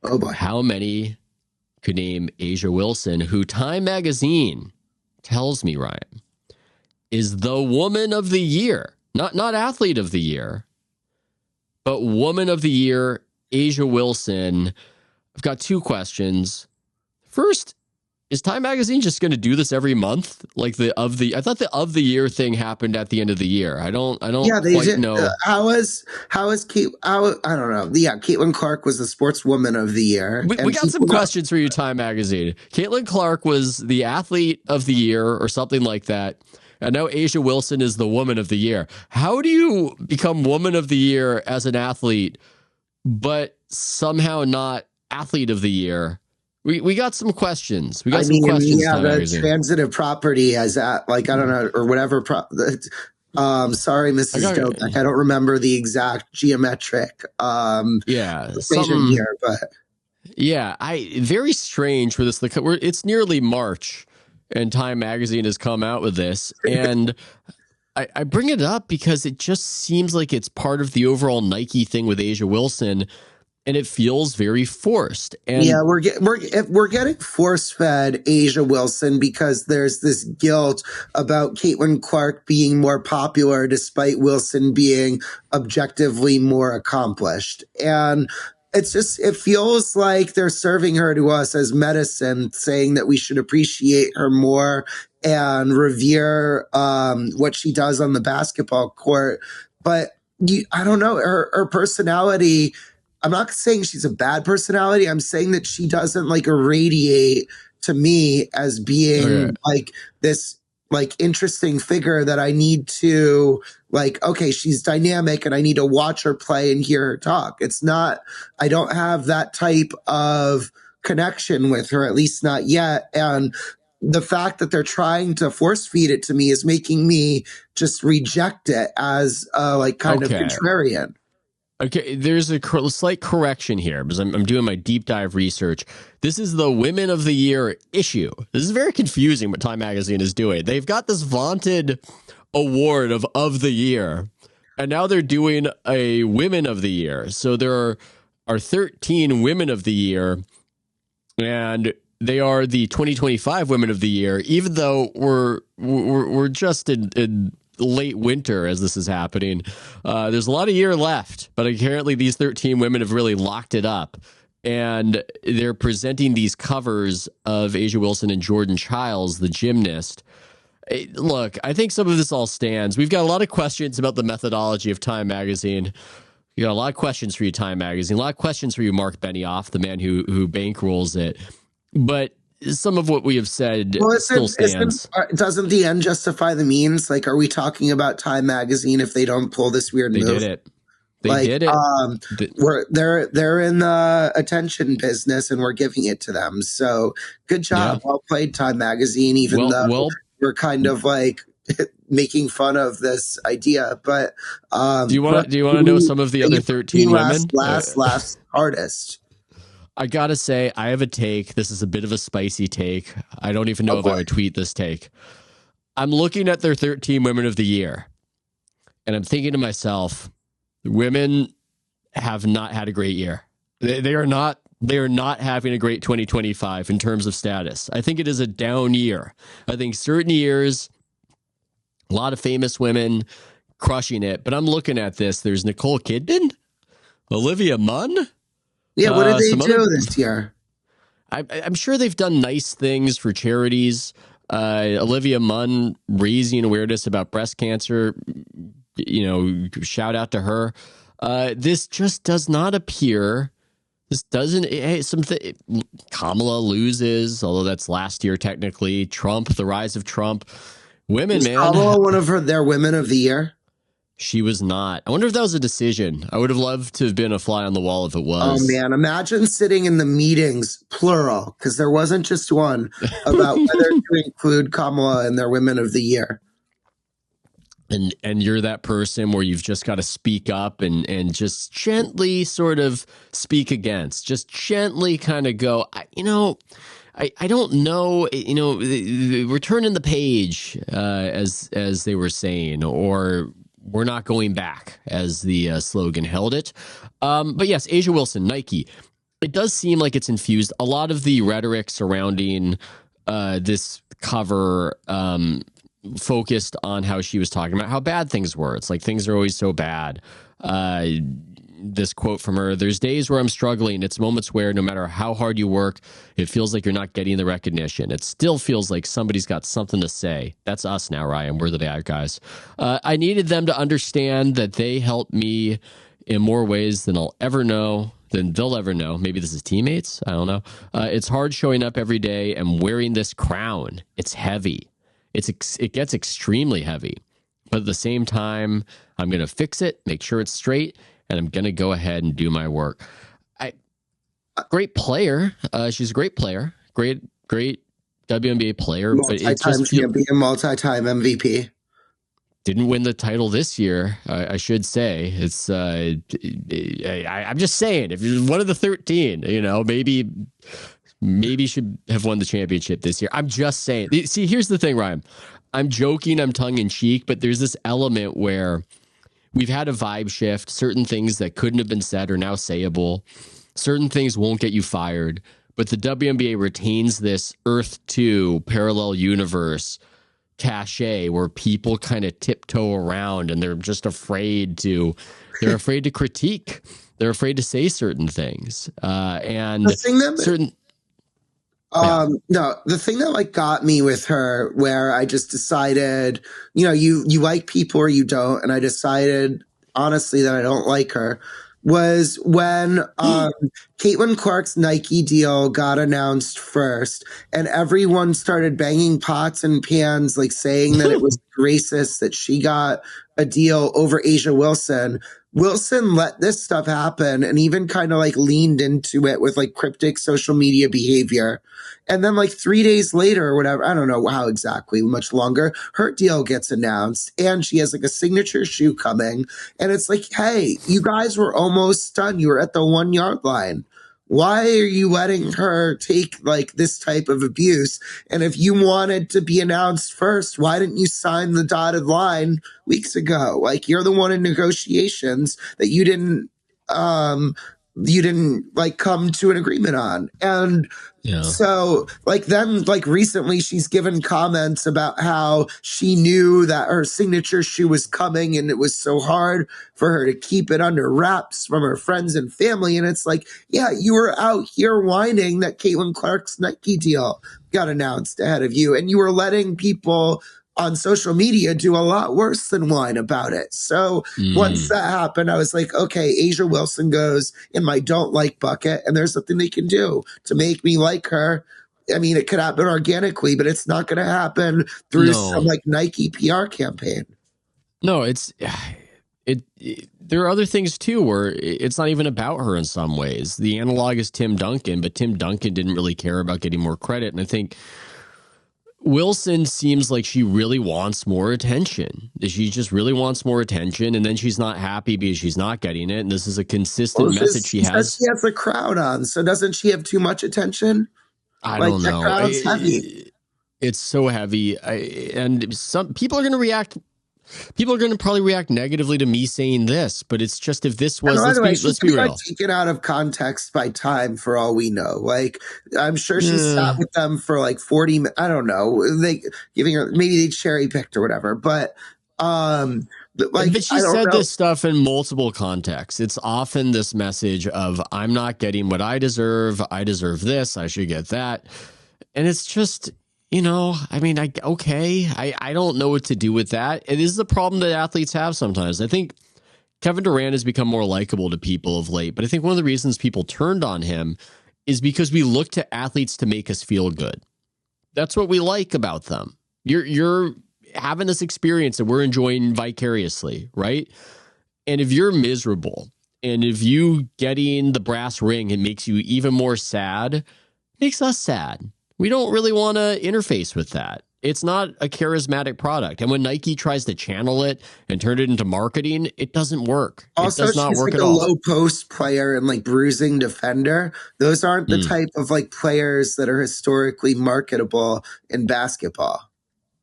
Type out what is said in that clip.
Oh boy. How many could name Asia Wilson, who Time Magazine tells me, Ryan, is the woman of the year? Not athlete of the year, but woman of the year, Asia Wilson. I've got two questions. First, is Time Magazine just going to do this every month? Like I thought the of the year thing happened at the end of the year. I don't They quite did. know. How is Kate? I don't know. Yeah, Caitlin Clark was the sportswoman of the year, We and got some questions for you, Time Magazine. Caitlin Clark was the athlete of the year or something like that. And now Asia Wilson is the woman of the year. How do you become woman of the year as an athlete, but somehow not athlete of the year? We got some questions. We got some questions. Yeah, Time the Magazine. transitive property has that, like, I don't know, or whatever. Sorry, Mrs. Dobek. I don't remember the exact geometric equation here, but yeah, very strange for this. It's nearly March, and Time Magazine has come out with this, and I bring it up because it just seems like it's part of the overall Nike thing with Asia Wilson, and it feels very forced. And yeah, we're getting force fed Asia Wilson because there's this guilt about Caitlin Clark being more popular despite Wilson being objectively more accomplished. And it feels like they're serving her to us as medicine, saying that we should appreciate her more and revere what she does on the basketball court. But I don't know, her personality. I'm not saying she's a bad personality. I'm saying that she doesn't like irradiate to me as being like this like interesting figure that I need to like, okay, she's dynamic and I need to watch her play and hear her talk. It's not, I don't have that type of connection with her, at least not yet. And the fact that they're trying to force feed it to me is making me just reject it as like kind of contrarian. Okay, there's a slight correction here because I'm doing my deep dive research. This is the Women of the Year issue. This is very confusing what Time Magazine is doing. They've got this vaunted award of the year, and now they're doing a Women of the Year. So there are 13 Women of the Year, and they are the 2025 Women of the Year, even though we're just in late winter as this is happening. There's a lot of year left, but apparently these 13 women have really locked it up, and they're presenting these covers of Asia Wilson and Jordan Childs, the gymnast. Look, I think some of this all stands. We've got a lot of questions about the methodology of Time Magazine. You got a lot of questions for you, Time Magazine. A lot of questions for you, Mark Benioff, the man who bankrolls it. But some of what we have said still stands. Doesn't the end justify the means? Like, are we talking about Time Magazine if they don't pull this weird move? They did it. They did it. They're in the attention business, and we're giving it to them. So good job, well played, Time Magazine. Even though we're kind of like making fun of this idea, but do you want to know some of the other 13 women? Last artist. I gotta say, I have a take. This is a bit of a spicy take. I don't even know if I would tweet this take. I'm looking at their 13 Women of the Year, and I'm thinking to myself, women have not had a great year. They are not having a great 2025 in terms of status. I think it is a down year. I think certain years, a lot of famous women crushing it, but I'm looking at this. There's Nicole Kidman, Olivia Munn. Yeah, what did they do this year? I'm sure they've done nice things for charities. Olivia Munn raising awareness about breast cancer. Shout out to her. This just does not appear. This doesn't. Kamala loses, although that's last year technically. Trump, the rise of Trump. Women, man. Kamala one of their Women of the Year? She was not. I wonder if that was a decision. I would have loved to have been a fly on the wall if it was. Oh, man. Imagine sitting in the meetings, plural, because there wasn't just one, about whether to include Kamala in their Women of the Year. And you're that person where you've just got to speak up and just gently sort of speak against. Just gently kind of go, I don't know, we're turning the page, as they were saying, or we're not going back, as the slogan held it. But yes, Asia Wilson, Nike. it does seem like it's infused. A lot of the rhetoric surrounding this cover focused on how she was talking about how bad things were. It's like things are always so bad. This quote from her: "There's days where I'm struggling. It's moments where no matter how hard you work, it feels like you're not getting the recognition. It still feels like somebody's got something to say." That's us now, Ryan. We're the bad guys. I needed them to understand that they helped me in more ways than I'll ever know, than they'll ever know. Maybe this is teammates. I don't know. It's hard showing up every day and wearing this crown. It's heavy. It gets extremely heavy. But at the same time, I'm going to fix it, make sure it's straight, and I'm going to go ahead and do my work. Great player. She's a great player. Great WNBA player. But it Multi-time just champion, multi-time MVP. Didn't win the title this year, I should say. It's I'm just saying, if you're one of the 13, maybe should have won the championship this year. I'm just saying. See, here's the thing, Ryan. I'm joking, I'm tongue in cheek, but there's this element where we've had a vibe shift. Certain things that couldn't have been said are now sayable. Certain things won't get you fired, but the WNBA retains this Earth 2 parallel universe cachet where people kind of tiptoe around and they're afraid to critique. They're afraid to say certain things. And the thing that certain no, the thing that like got me with her, where I just decided, you like people or you don't, and I decided honestly that I don't like her, was when Caitlin Clark's Nike deal got announced first, and everyone started banging pots and pans, like saying that it was racist that she got a deal over Asia Wilson. Wilson let this stuff happen and even kind of like leaned into it with like cryptic social media behavior. And then like 3 days later or whatever, I don't know how exactly, much longer, her deal gets announced and she has like a signature shoe coming. And it's like, hey, you guys were almost done. You were at the 1 yard line. Why are you letting her take like this type of abuse? And if you wanted to be announced first, why didn't you sign the dotted line weeks ago? Like, you're the one in negotiations that you didn't like come to an agreement on. And so like then like recently she's given comments about how she knew that her signature shoe was coming and it was so hard for her to keep it under wraps from her friends and family. And it's like, yeah, you were out here whining that Caitlin Clark's Nike deal got announced ahead of you, and you were letting people on social media do a lot worse than whine about it. So once that happened, I was like, okay, Asia Wilson goes in my don't like bucket, and there's something they can do to make me like her. I mean, it could happen organically, but it's not going to happen through some like Nike PR campaign. No, there are other things too where it's not even about her in some ways. The analog is Tim Duncan, but Tim Duncan didn't really care about getting more credit. And I think Wilson seems like she really wants more attention. She just really wants more attention, and then she's not happy because she's not getting it. And this is a consistent message she has. She has a crowd on, so doesn't she have too much attention? I don't know. Crowd's heavy. It's so heavy, and some people are going to react. People are going to probably react negatively to me saying this, but it's just, if this was, let's be real. Taken out of context by time for all we know. Like, I'm sure she sat with them for like 40 minutes. I don't know. Giving her, maybe they cherry picked or whatever, but she said this stuff in multiple contexts. It's often this message of, I'm not getting what I deserve. I deserve this. I should get that. And it's just, I mean, I don't know what to do with that. It is the problem that athletes have sometimes. I think Kevin Durant has become more likable to people of late, but I think one of the reasons people turned on him is because we look to athletes to make us feel good. That's what we like about them. You're having this experience that we're enjoying vicariously, right? And if you're miserable, and if you getting the brass ring, it makes you even more sad, it makes us sad. We don't really want to interface with that. It's not a charismatic product. And when Nike tries to channel it and turn it into marketing, it doesn't work. Also, it does not she's work like at a all. low post player and like bruising defender. Those aren't the type of like players that are historically marketable in basketball.